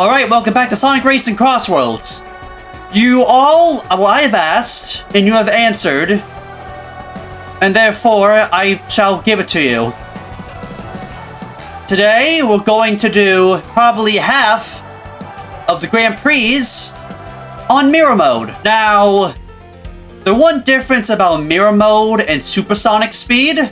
Alright, welcome back to Sonic Racing Crossroads. You all, well, I have asked, and you have answered, and therefore, I shall give it to you. Today, we're going to do probably half of the Grand Prix on Mirror Mode. Now, the one difference about Mirror Mode and Supersonic Speed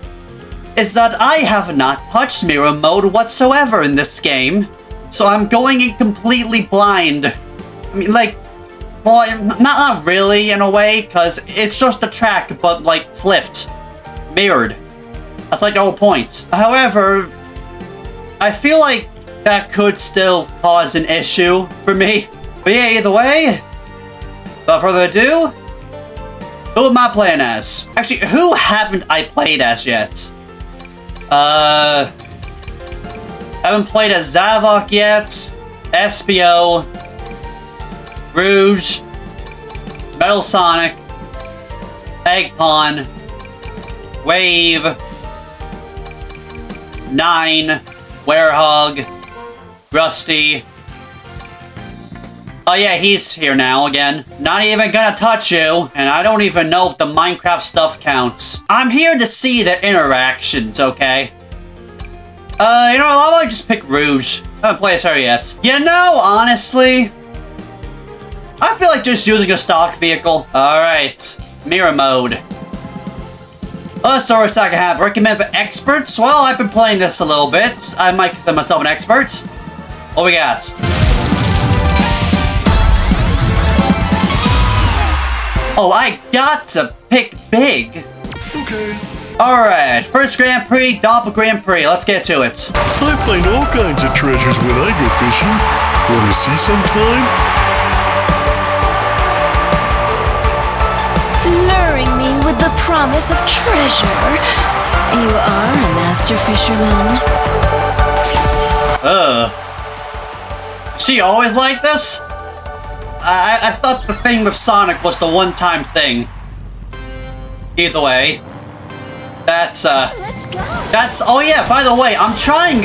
is that I have not touched Mirror Mode whatsoever in this game. So I'm going in completely blind. I mean, like, well, not really in a way, because it's just a track, but like flipped, mirrored. That's like the whole point. However, I feel like that could still cause an issue for me. But yeah, either way, without further ado, who am I playing as? Actually, who haven't I played as yet? Haven't played as Zavok yet, Espio, Rouge, Metal Sonic, Eggpon, Wave, 9, Werehog, Rusty. Oh yeah, he's here now again. Not even gonna touch you, and I don't even know if the Minecraft stuff counts. I'm here to see the interactions, okay? You know, I'll probably just pick Rouge. I haven't played as her yet. You know, honestly, I feel like just using a stock vehicle. Alright, Mirror Mode. Let's start with second half. Recommend for experts? Well, I've been playing this a little bit. I might consider myself an expert. What we got? Oh, I got to pick big. Okay. Alright, first Grand Prix, Doppel Grand Prix. Let's get to it. I find all kinds of treasures when I go fishing. Wanna see sometime? Luring me with the promise of treasure. You are a master fisherman. She always like this? I thought the thing with Sonic was the one-time thing. Either way. That's, Let's go. oh yeah, by the way, I'm trying,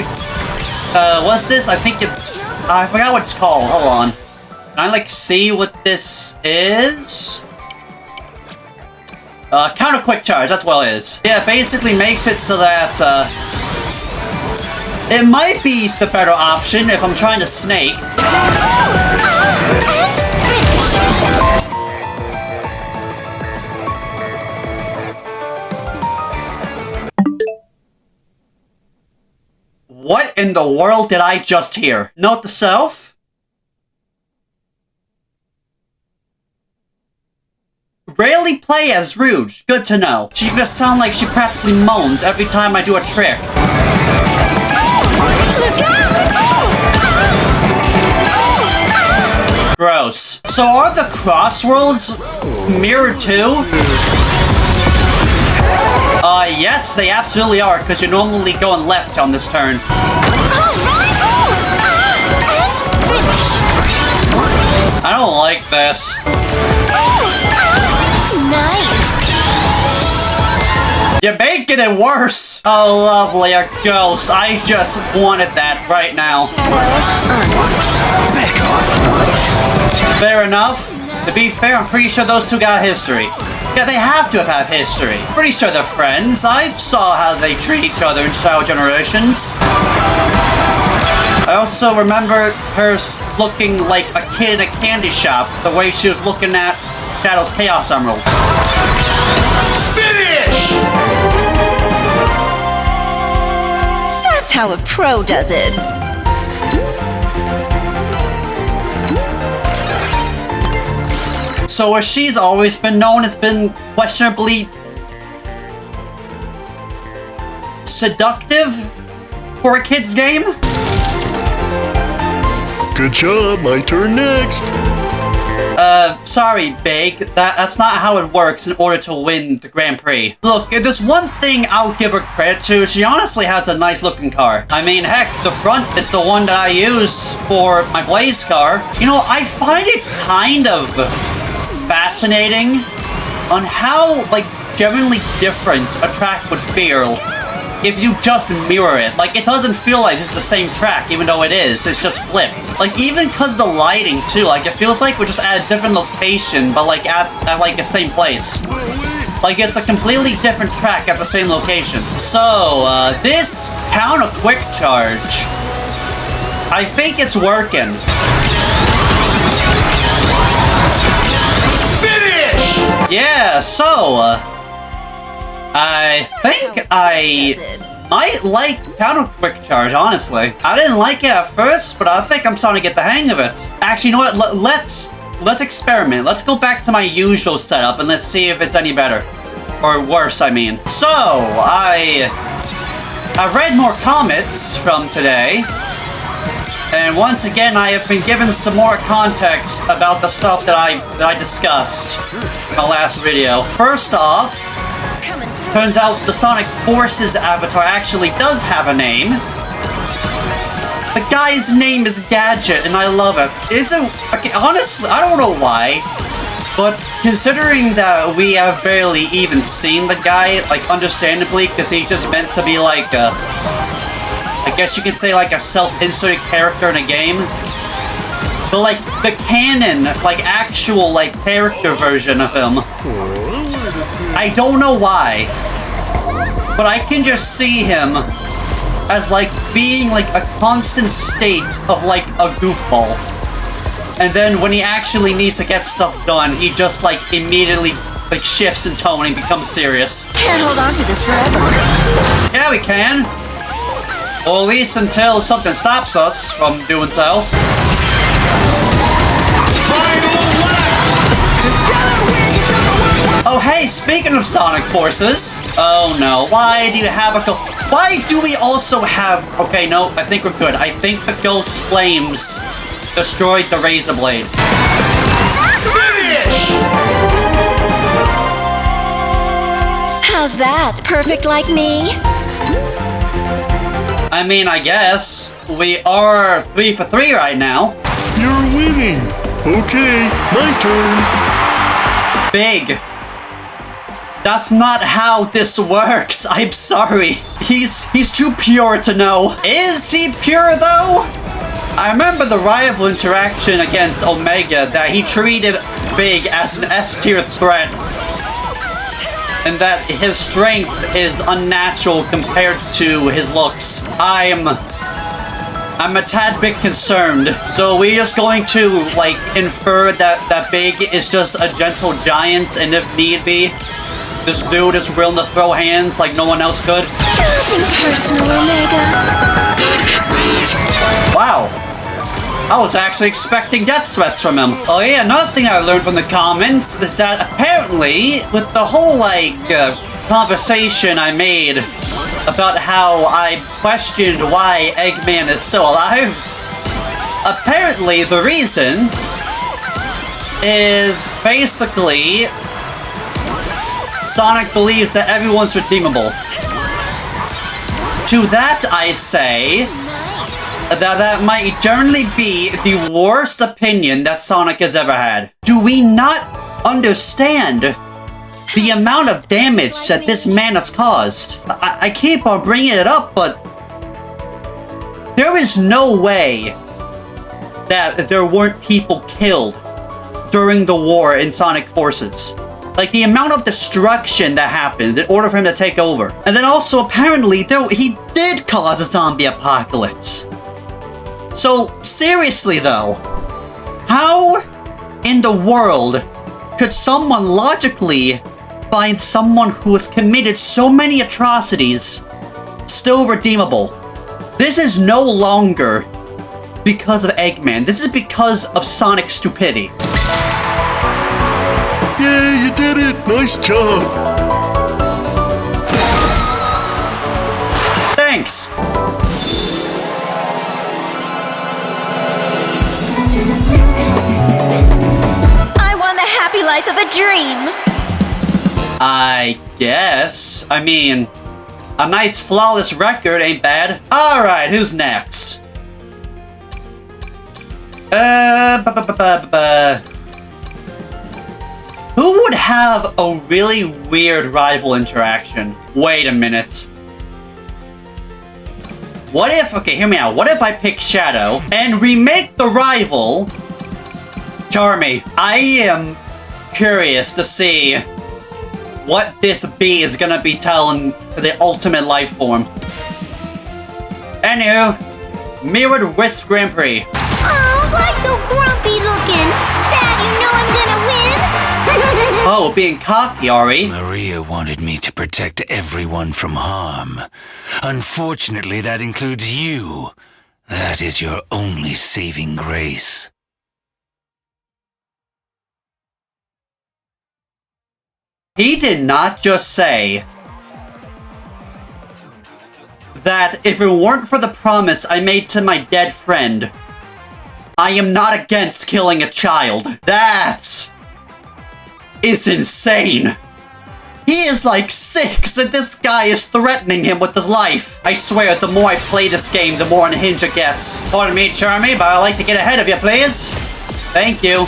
what's this? I think it's, I forgot what it's called, hold on. Can I, like, see what this is? Counter quick charge, that's what it is. Yeah, it basically makes it so that, it might be the better option if I'm trying to snake. And finish. What in the world did I just hear? Note to self? Rarely play as Rouge. Good to know. She gonna sound like she practically moans every time I do a trick. Gross. So are the crossroads mirrored too? Yes, they absolutely are, because you're normally going left on this turn. And finish. I don't like this. Nice. You're making it worse. Oh, lovely, a ghost. I just wanted that right now. Fair enough. To be fair, I'm pretty sure those two got history. Yeah, they have to have had history. Pretty sure they're friends. I saw how they treat each other in Shadow Generations. I also remember her looking like a kid in a candy shop, the way she was looking at Shadow's Chaos Emerald. Finish! That's how a pro does it. So where she's always been known as been questionably seductive for a kid's game? Good job, my turn next. Sorry, Big. That's not how it works in order to win the Grand Prix. Look, if there's one thing I'll give her credit to, she honestly has a nice looking car. I mean, heck, the front is the one that I use for my Blaze car. You know, I find it kind of fascinating on how, like, genuinely different a track would feel if you just mirror it. Like, it doesn't feel like it's the same track, even though it is. It's just flipped. Like, even because the lighting, too. Like, it feels like we're just at a different location, but, like, at like, the same place. Like, it's a completely different track at the same location. So, this counter quick charge, I think it's working. Finish! Yeah, so, I think I might like counter quick charge, honestly. I didn't like it at first, but I think I'm starting to get the hang of it. Actually, you know what? Let's experiment. Let's go back to my usual setup and let's see if it's any better. Or worse, I mean. So, I've read more comments from today. And once again, I have been given some more context about the stuff that I discussed in the last video. First off, turns out the Sonic Forces avatar actually does have a name. The guy's name is Gadget, and I love it. Okay, honestly, I don't know why, but considering that we have barely even seen the guy, like, understandably, because he's just meant to be like I guess you could say like a self-inserted character in a game. But like the canon, like actual like character version of him, I don't know why, but I can just see him as like being like a constant state of like a goofball. And then when he actually needs to get stuff done, he just like immediately like shifts in tone and becomes serious. Can't hold on to this forever. Yeah, we can. Or at least until something stops us from doing so. Oh hey, speaking of Sonic Forces. Oh no, why do you have a why do we also have... Okay, no, I think we're good. I think the Ghost Flames destroyed the Razor Blade. Finish! How's that? Perfect like me? I mean, I guess. We are 3 for 3 right now. You're winning. Okay, my turn. Big. That's not how this works. I'm sorry. He's too pure to know. Is he pure, though? I remember the rival interaction against Omega that he treated Big as an S-tier threat. And that his strength is unnatural compared to his looks. I'm a tad bit concerned. So we're just going to, like, infer that Big is just a gentle giant, and if need be, this dude is willing to throw hands like no one else could. Nothing personal, Omega. Wow. I was actually expecting death threats from him. Oh yeah, another thing I learned from the comments is that apparently, with the whole, like, conversation I made about how I questioned why Eggman is still alive, apparently the reason is basically Sonic believes that everyone's redeemable. To that I say that might generally be the worst opinion that Sonic has ever had. Do we not understand the amount of damage that this man has caused? I keep on bringing it up, but there is no way that there weren't people killed during the war in Sonic Forces. Like, the amount of destruction that happened in order for him to take over. And then also, apparently, he did cause a zombie apocalypse. So, seriously though, how in the world could someone logically find someone who has committed so many atrocities still redeemable? This is no longer because of Eggman. This is because of Sonic's stupidity. Yeah, you did it. Nice job. Thanks. I won the happy life of a dream. I guess. I mean, a nice flawless record ain't bad. Alright, who's next? Who would have a really weird rival interaction? Wait a minute. What if, okay, hear me out. What if I pick Shadow and remake the rival Charmy? I am curious to see what this bee is gonna be telling to the ultimate life form. Anywho, mirrored Wisp Grand Prix. Oh, why so grumpy looking? Sad you know I'm gonna win? Oh, being cocky, Ari. Maria wanted me to protect everyone from harm. Unfortunately, that includes you. That is your only saving grace. He did not just say that if it weren't for the promise I made to my dead friend, I am not against killing a child. That is insane. He is like 6 and this guy is threatening him with his life. I swear, the more I play this game, the more unhinged it gets. Pardon me, Charmy, but I'd like to get ahead of you, please. Thank you.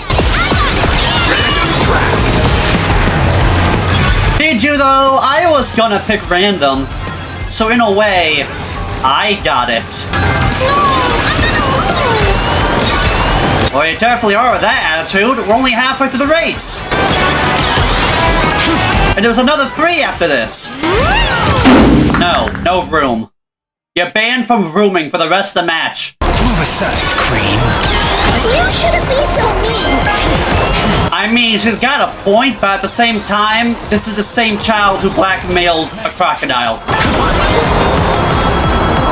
Did you though? I was gonna pick random. So in a way, I got it. Well, you definitely are with that attitude. We're only halfway through the race. And there was another 3 after this. No room. You're banned from rooming for the rest of the match. Move aside, Cream. You shouldn't be so mean. I mean, she's got a point, but at the same time, this is the same child who blackmailed a crocodile.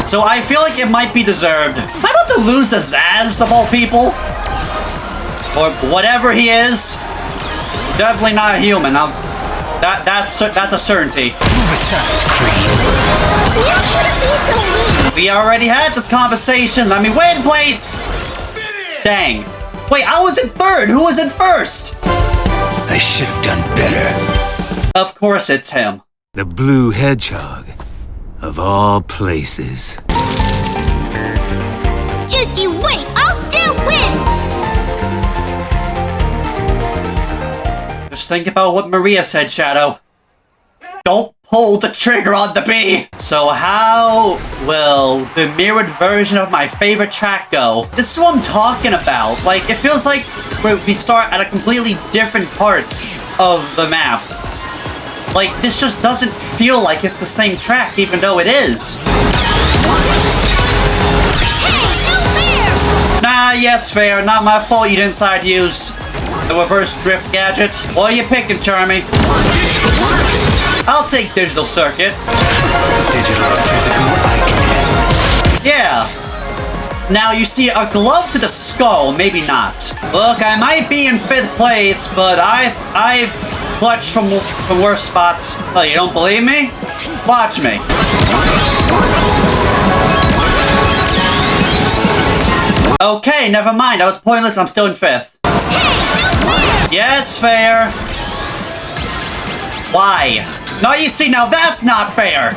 So I feel like it might be deserved. How about to lose to Zaz, of all people? Or whatever he is. He's definitely not a human. That's a certainty. Move aside, Cream. You shouldn't be so mean. We already had this conversation. Let me win, please. Dang. Wait, I was in 3rd. Who was in 1st? I should have done better. Of course it's him. The blue hedgehog, of all places. Just you wait, I'll still win. Just think about what Maria said, Shadow. Don't pull the trigger on the bee! So how will the mirrored version of my favorite track go? This is what I'm talking about. Like, it feels like we start at a completely different parts of the map. Like, this just doesn't feel like it's the same track, even though it is. Hey, no fair. Nah, yes, fair. Not my fault you didn't decide to use the reverse drift gadget. What are you picking, Charmy? I'll take digital circuit. Digital or physical, I can handle. Yeah. Now you see, a glove to the skull, maybe not. Look, I might be in 5th place, but I've clutched from worse spots. Oh, you don't believe me? Watch me. Okay, never mind. I was pointless. I'm still in 5th. Yes, fair. Why? No, you see, now that's not fair.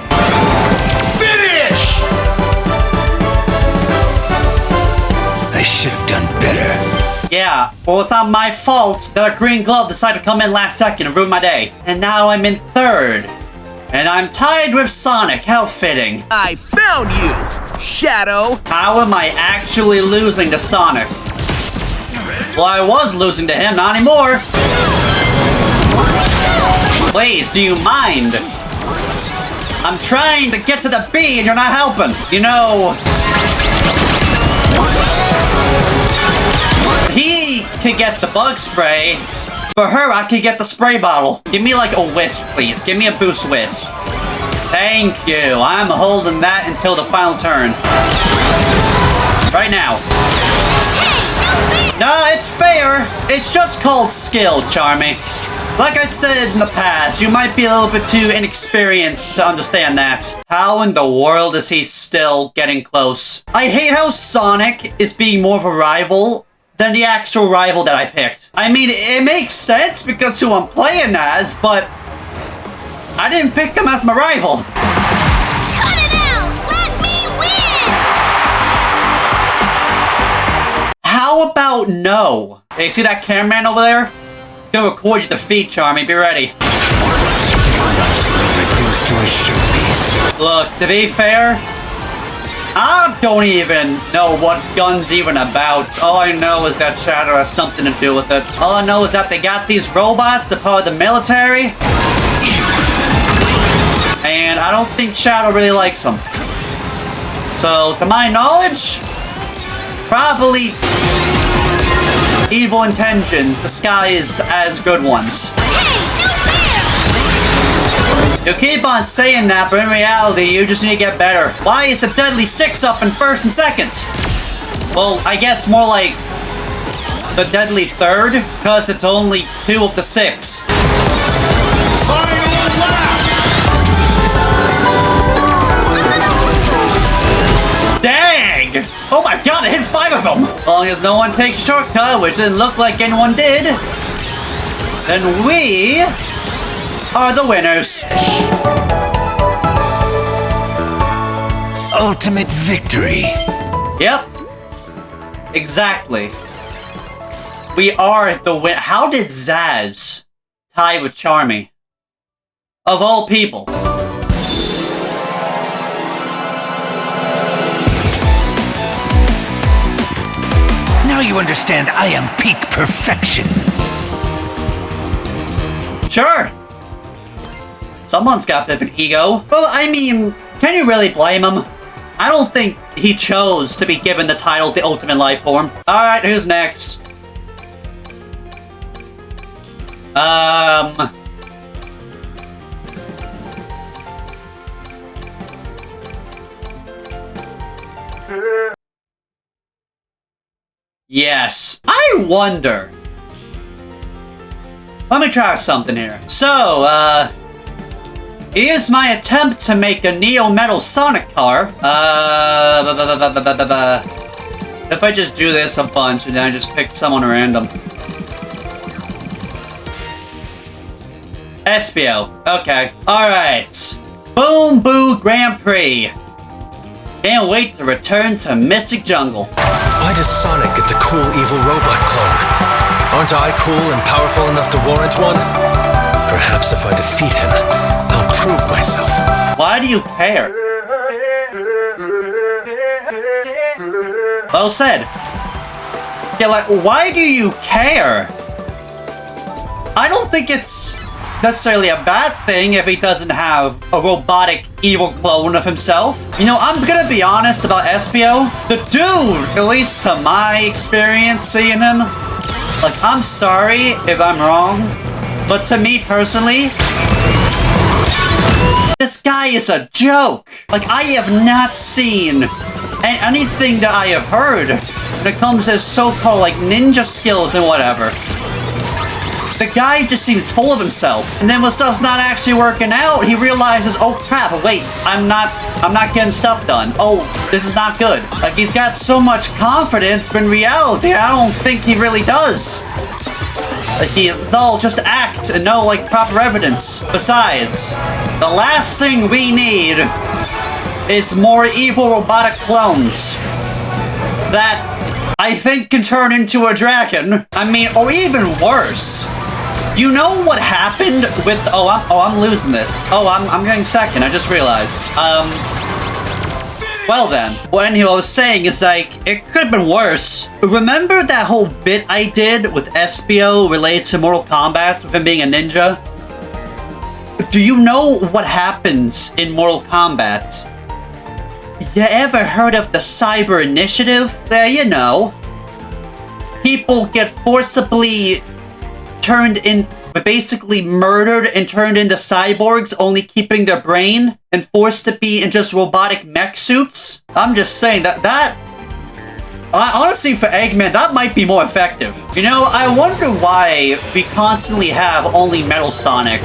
Finish! I should have done better. Yeah, well, it's not my fault that a green glove decided to come in last second and ruin my day. And now I'm in 3rd. And I'm tied with Sonic. How fitting. I found you, Shadow! How am I actually losing to Sonic? Well, I was losing to him, not anymore. Please, do you mind? I'm trying to get to the bee and you're not helping. You know, he could get the bug spray. For her, I could get the spray bottle. Give me like a wisp, please. Give me a boost wisp. Thank you. I'm holding that until the final turn. Right now. No, it's fair. It's just called skill, Charmy. Like I said in the past, you might be a little bit too inexperienced to understand that. How in the world is he still getting close? I hate how Sonic is being more of a rival than the actual rival that I picked. I mean, it makes sense because who I'm playing as, but I didn't pick him as my rival. Cut it out! Let me win! How about no? Hey, see that cameraman over there? He's gonna record your defeat, Charmy. Be ready. Reduced to a showpiece. Look, to be fair, I don't even know what gun's even about. All I know is that Shadow has something to do with it. All I know is that they got these robots, they're part of the military. And I don't think Shadow really likes them. So, to my knowledge, probably evil intentions disguised as good ones. You keep on saying that, but in reality, you just need to get better. Why is the Deadly Six up in first and second? Well, I guess more like the Deadly Third, because it's only 2 of the 6. Dang! Oh my god, I hit 5 of them! As long as no one takes shortcut, which didn't look like anyone did, then we are the winners. Ultimate victory. Yep. Exactly. We are the win. How did Zaz tie with Charmy? Of all people. Now you understand I am peak perfection. Sure. Someone's got a bit of an ego. Well, I mean, can you really blame him? I don't think he chose to be given the title the Ultimate Life Form. Alright, who's next? Yes. I wonder. Let me try something here. So, here's my attempt to make a Neo Metal Sonic car. If I just do this a bunch and then I just pick someone random. Espio. Okay. Alright. Boom Boo Grand Prix. Can't wait to return to Mystic Jungle. Why does Sonic get the cool evil robot clone? Aren't I cool and powerful enough to warrant one? Perhaps if I defeat him, I'll prove myself. Why do you care? Well said. Yeah, like, why do you care? I don't think it's necessarily a bad thing if he doesn't have a robotic evil clone of himself. You know, I'm gonna be honest about Espio. The dude, at least to my experience seeing him, like, I'm sorry if I'm wrong, but to me personally, this guy is a joke. Like, I have not seen anything that I have heard when it comes to so-called, like, ninja skills and whatever. The guy just seems full of himself. And then when stuff's not actually working out, he realizes, oh crap, wait, I'm not getting stuff done. Oh, this is not good. Like, he's got so much confidence, but in reality, I don't think he really does. Like, it's all just act and no, like, proper evidence. Besides, the last thing we need is more evil robotic clones that I think can turn into a dragon. I mean, or even worse. You know what happened with... I'm losing this. I'm getting second. I just realized. Well then. What I was saying is, like, it could have been worse. Remember that whole bit I did with Espio related to Mortal Kombat, with him being a ninja? Do you know what happens in Mortal Kombat? You ever heard of the Cyber Initiative? There, you know. People get forcibly turned in, basically murdered and turned into cyborgs, only keeping their brain, and forced to be in just robotic mech suits. I'm just saying that honestly, for Eggman, that might be more effective. You know, I wonder why we constantly have only Metal Sonic.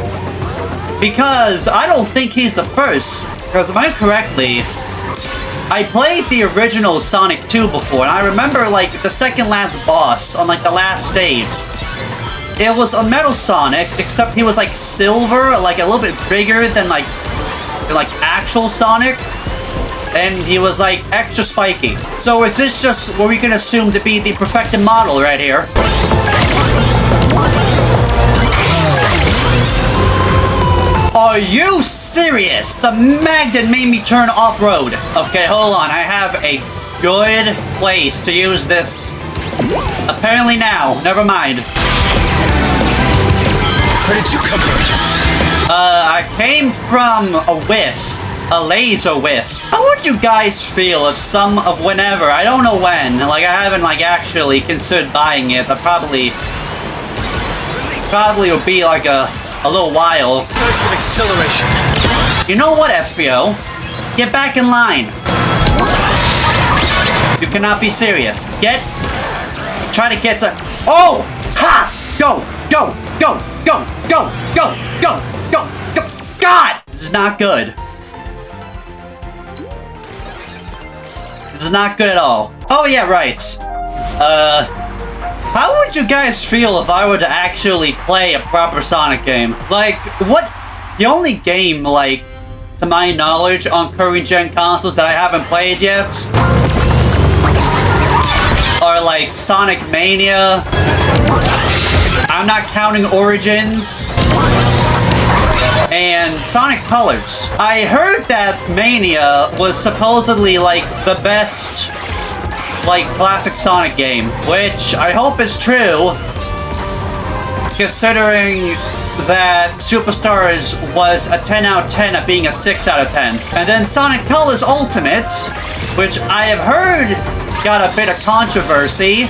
Because I don't think he's the first. Because if I'm correctly, I played the original Sonic 2 before, and I remember, like, the second last boss on, like, the last stage. It was a Metal Sonic, except he was, like, silver, like, a little bit bigger than actual Sonic. And he was, like, extra spiky. So is this just what we can assume to be the perfected model right here? Are you serious? The magnet made me turn off-road. Okay, hold on. I have a good place to use this. Apparently now. Never mind. Where did you come from? I came from a wisp. A laser wisp. How would you guys feel if whenever, I don't know when, like I haven't like actually considered buying it. I probably will be like a little while. Decisive acceleration. You know what, Espio? Get back in line. You cannot be serious. Try to get to... Oh! Ha! Go! Go! Go! Go! Go! Go! Go! Go! Go! God! This is not good. This is not good at all. Oh yeah, right. How would you guys feel if I were to actually play a proper Sonic game? Like, what? The only game, like, to my knowledge, on current gen consoles that I haven't played yet are like Sonic Mania. I'm not counting Origins. And Sonic Colors. I heard that Mania was supposedly like the best like classic Sonic game, which I hope is true, considering that Superstars was a 10 out of 10 at being a 6 out of 10. And then Sonic Colors Ultimate, which I have heard got a bit of controversy.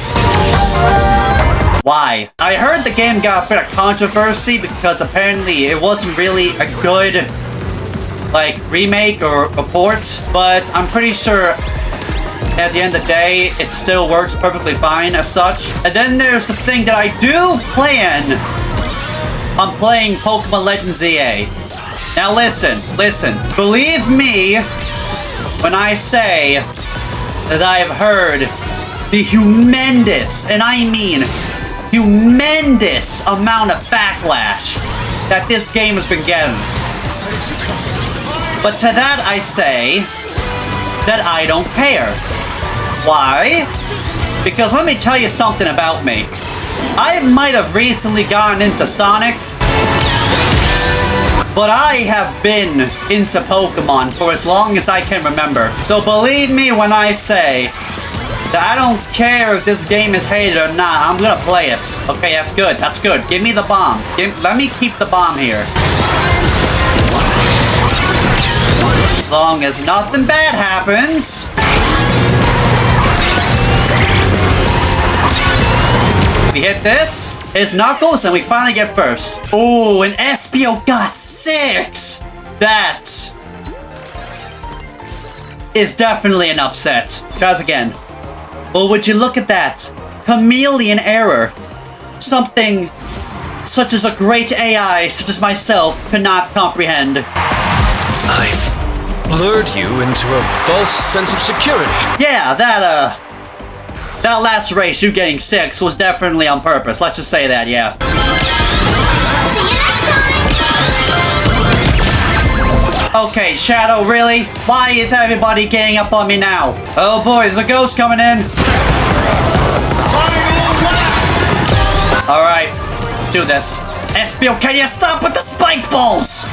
Why? I heard the game got a bit of controversy because apparently it wasn't really a good like remake or a port, but I'm pretty sure at the end of the day, it still works perfectly fine as such. And then there's the thing that I do plan on playing Pokemon Legends ZA. Now listen. Believe me when I say that I have heard the humongous, and I mean humongous amount of backlash that this game has been getting. But to that I say that I don't care. Why? Because let me tell you something about me. I might have recently gotten into Sonic, but I have been into Pokemon for as long as I can remember. So believe me when I say that I don't care if this game is hated or not, I'm gonna play it. Okay, that's good, that's good. Give me the bomb. Let me keep the bomb here. As long as nothing bad happens. We hit this, his Knuckles, and we finally get first. Oh, and Espio got 6! That is definitely an upset. Try this again. Well, would you look at that? Chameleon error. Something such as a great AI, such as myself, could not comprehend. I've lured you into a false sense of security. Yeah, that last race, you getting 6, was definitely on purpose. Let's just say that, yeah. See you next time! Okay, Shadow, really? Why is everybody getting up on me now? Oh boy, there's a ghost coming in. Alright, let's do this. Espio, can you stop with the spike balls?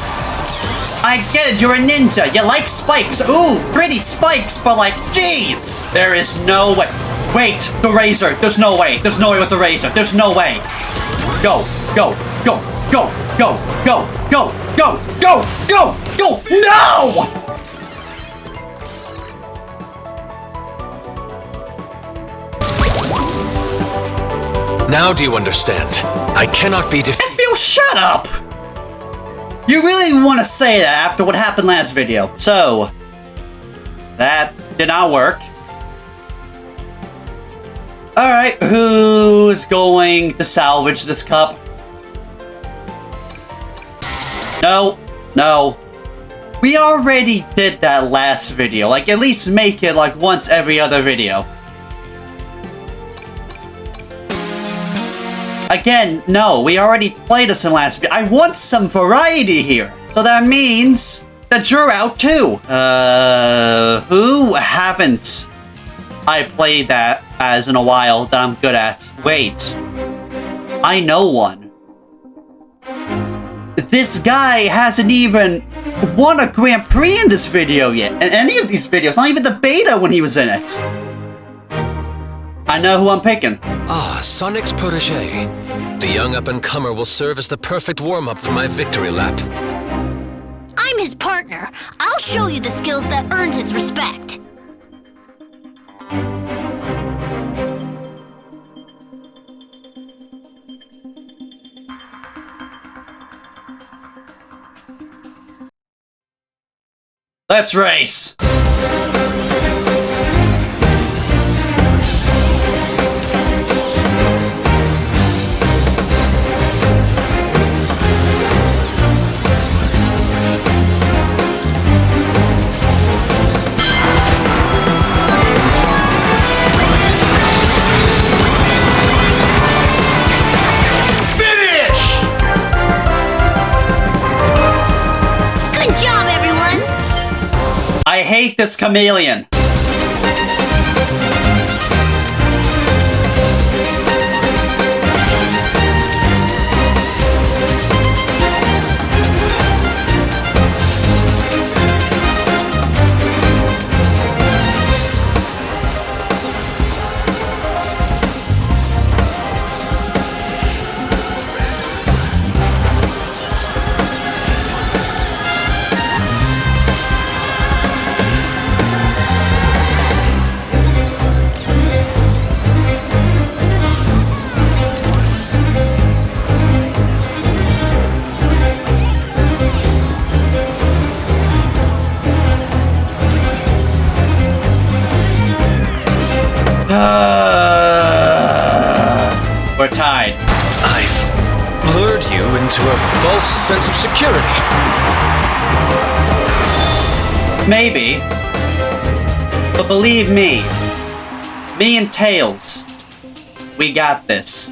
I get it, you're a ninja. You like spikes. Ooh, pretty spikes, but like, jeez. There is no way. Wait, the razor. There's no way. There's no way with the razor. There's no way. Go, go, go, go, go, go, go, go, go, go, go. No! Now do you understand? I cannot be defeated. Espio, shut up! You really want to say that after what happened last video. So, that did not work. Alright, who's going to salvage this cup? No, no. We already did that last video. Like, at least make it like once every other video. Again, no, we already played this in last video. I want some variety here. So that means that you're out too. Who haven't I played that as in a while that I'm good at? Wait. I know one. this guy hasn't even won a Grand Prix in this video yet. In any of these videos, not even the beta when he was in it. I know who I'm picking. Ah, Sonic's protege. The young up-and-comer will serve as the perfect warm-up for my victory lap. I'm his partner. I'll show you the skills that earned his respect. Let's race. I hate this chameleon. We're tied. I've lured you into a false sense of security. Maybe. But believe me and Tails, we got this.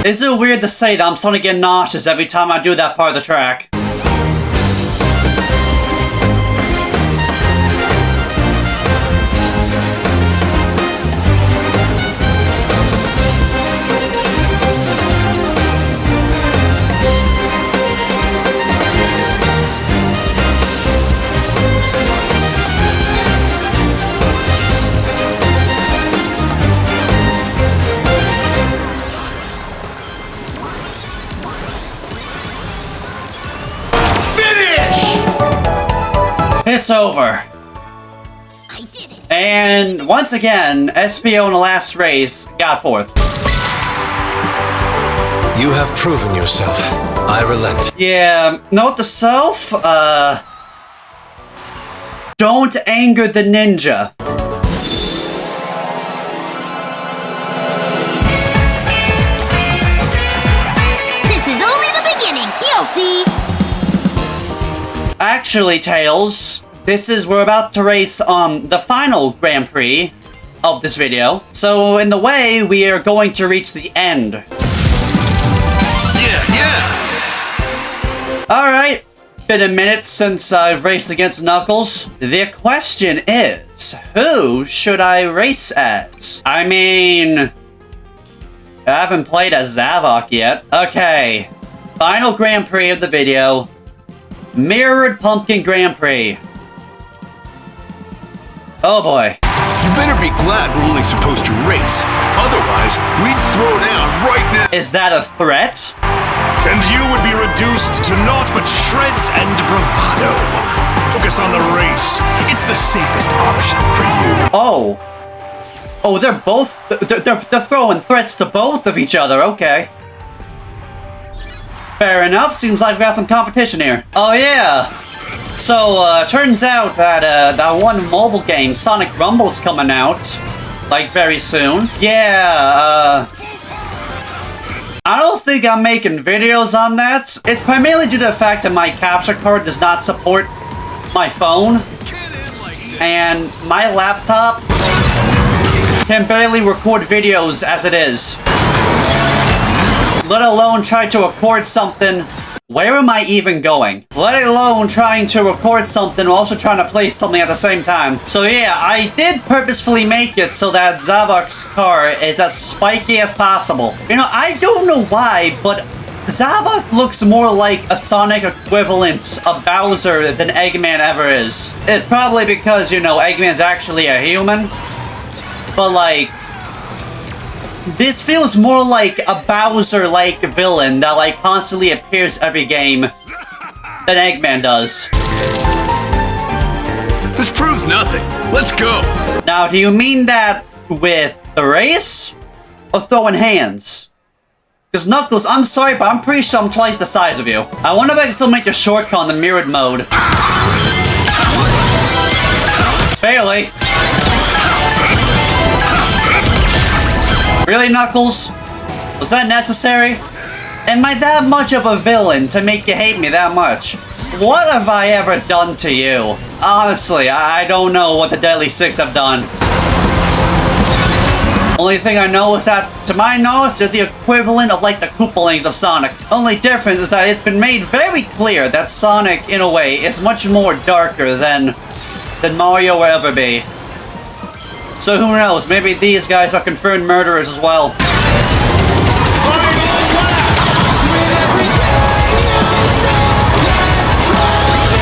Is it weird to say that I'm starting to get nauseous every time I do that part of the track? It's over. I did it. And once again, Espio in the last race got fourth. You have proven yourself. I relent. Yeah, note to self, don't anger the ninja. This is only the beginning. You'll see. Actually, Tails, we're about to race on the final Grand Prix of this video. So in the way, we are going to reach the end. Yeah. Alright, been a minute since I've raced against Knuckles. The question is, who should I race as? I mean, I haven't played as Zavok yet. Okay, final Grand Prix of the video. Mirrored Pumpkin Grand Prix. Oh boy. You better be glad we're only supposed to race. Otherwise, we'd throw down right now. Is that a threat? And you would be reduced to naught but shreds and bravado. Focus on the race. It's the safest option for you. Oh. Oh, they're throwing threats to both of each other, okay. Fair enough, seems like we got some competition here. Oh yeah! So, turns out that, that one mobile game, Sonic Rumble's coming out, like, very soon. Yeah, I don't think I'm making videos on that. It's primarily due to the fact that my capture card does not support my phone. And my laptop can barely record videos as it is. Let alone try to record something Where am I even going? Let alone trying to record something while also trying to play something at the same time. So yeah, I did purposefully make it so that Zavok's car is as spiky as possible. You know, I don't know why, but Zavok looks more like a Sonic equivalent of Bowser than Eggman ever is. It's probably because, you know, Eggman's actually a human. But like, this feels more like a Bowser-like villain that like constantly appears every game than Eggman does. This proves nothing. Let's go. Now, do you mean that with the race or throwing hands? Because Knuckles, I'm sorry, but I'm pretty sure I'm twice the size of you. I wonder if I can still make the shortcut in the mirrored mode. Barely. Really, Knuckles? Was that necessary? Am I that much of a villain to make you hate me that much? What have I ever done to you? Honestly, I don't know what the Deadly Six have done. Only thing I know is that, to my knowledge, they're the equivalent of like the Koopalings of Sonic. Only difference is that it's been made very clear that Sonic, in a way, is much more darker than Mario will ever be. So who knows, maybe these guys are confirmed murderers as well.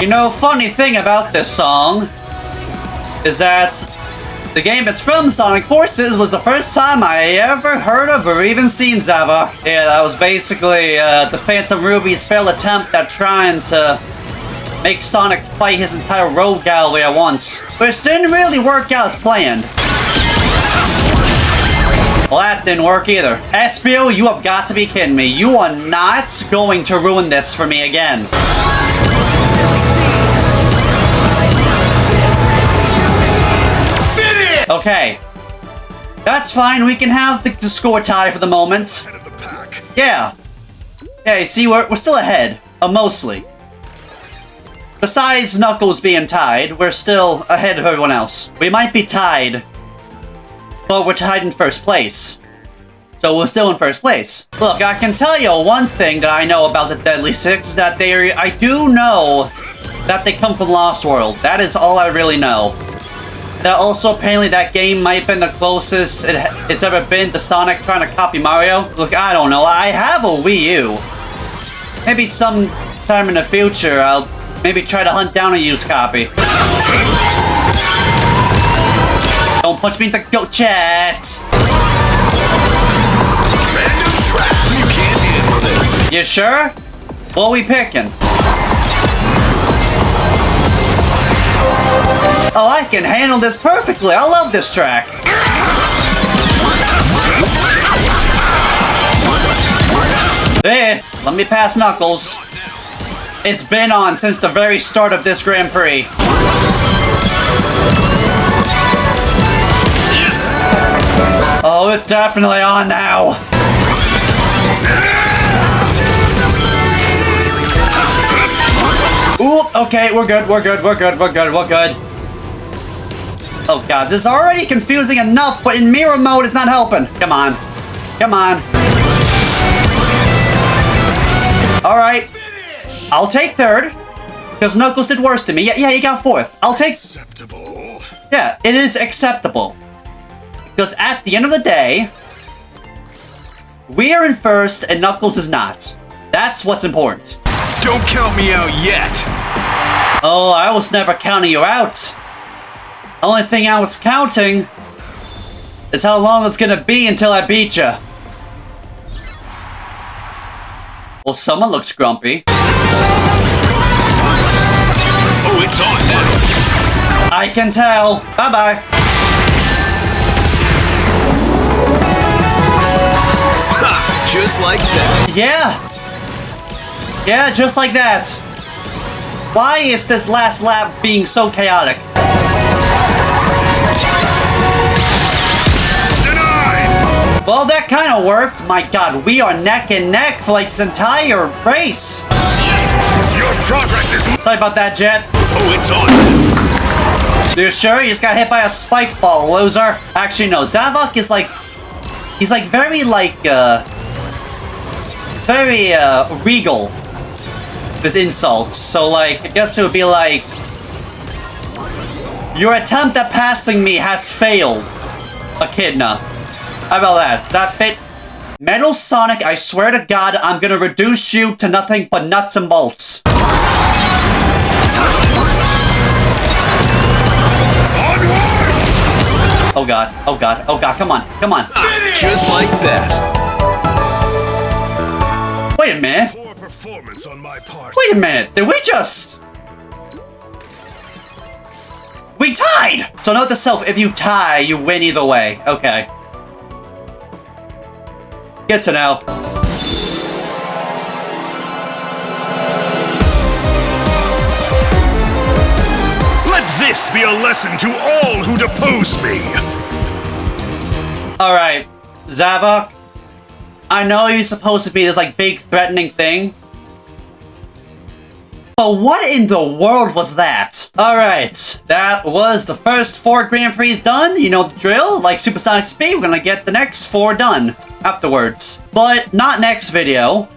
You know, funny thing about this song is that the game that's from Sonic Forces was the first time I ever heard of or even seen Zavok. Yeah, that was basically the Phantom Ruby's failed attempt at trying to make Sonic fight his entire rogue gallery at once, which didn't really work out as planned. Well, that didn't work either. Espio, you have got to be kidding me. You are not going to ruin this for me again. Okay. That's fine. We can have the score tie for the moment. Yeah. Okay, see, we're still ahead. Mostly. Besides Knuckles being tied, we're still ahead of everyone else. We might be tied, but we're tied in first place. So we're still in first place. Look, I can tell you one thing that I know about the Deadly Six is that I do know that they come from Lost World. That is all I really know. That also, apparently, that game might have been the closest it's ever been to Sonic trying to copy Mario. Look, I don't know. I have a Wii U. Maybe sometime in the future, I'll maybe try to hunt down a used copy. Don't punch me in the goat chat. Random trap. You can't handle this. You sure? What are we picking? Oh, I can handle this perfectly. I love this track. There, let me pass Knuckles. It's been on since the very start of this Grand Prix. Oh, it's definitely on now. Ooh, okay, we're good. Oh god, this is already confusing enough, but in mirror mode it's not helping. Come on. Alright. I'll take third. Because Knuckles did worse to me. Yeah, he got fourth. I'll take... Acceptable. Yeah, it is acceptable. Because at the end of the day, we are in first and Knuckles is not. That's what's important. Don't count me out yet. Oh, I was never counting you out. The only thing I was counting is how long it's gonna be until I beat you. Well, someone looks grumpy. Oh, it's on now. I can tell. Bye-bye. Ha! Just like that. Yeah, just like that. Why is this last lap being so chaotic? Denied! Well, that kind of worked. My god, we are neck and neck for like this entire race. Your progress is... Sorry about that, Jet. Oh, it's on. You sure? You just got hit by a spike ball, loser. Actually, no. Zavok is like... He's like very regal. this insult. So, like, I guess it would be like... Your attempt at passing me has failed, Echidna. How about that? That fit? Metal Sonic, I swear to God, I'm gonna reduce you to nothing but nuts and bolts. Oh God, oh God, oh God, come on, come on. Just like that. Wait a minute. Poor performance on my part. Wait a minute, did we just... We tied! So note to self, if you tie, you win either way. Okay. Good to know. Let this be a lesson to all who depose me. Alright, Zavok. I know you're supposed to be this, like, big threatening thing. But what in the world was that? Alright, that was the first 4 Grand Prix done. You know the drill. Like Supersonic Speed, we're gonna get the next 4 done afterwards. But not next video.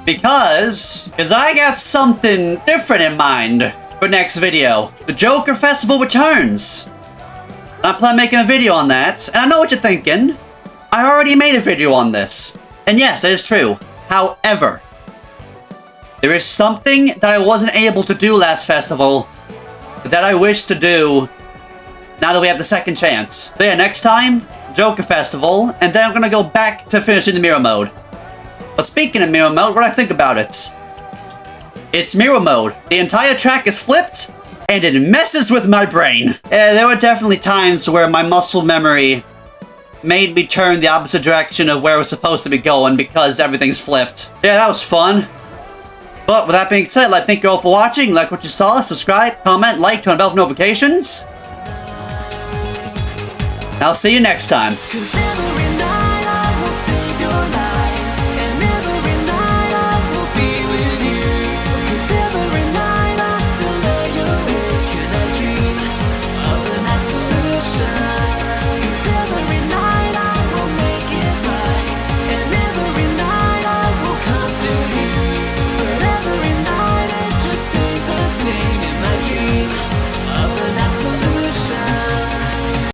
Because I got something different in mind for next video. The Joker Festival returns. I plan on making a video on that, and I know what you're thinking. I already made a video on this. And yes, that is true. However, there is something that I wasn't able to do last festival that I wish to do now that we have the second chance. So yeah, next time, Joker Festival, and then I'm gonna go back to finishing the mirror mode. But speaking of mirror mode, what do I think about it? It's mirror mode. The entire track is flipped, and it messes with my brain. There were definitely times where my muscle memory made me turn the opposite direction of where we're supposed to be going because everything's flipped. Yeah, that was fun. But with that being said, I'd like to thank you all for watching. Like what you saw, subscribe, comment, like, turn on bell for notifications. I'll see you next time.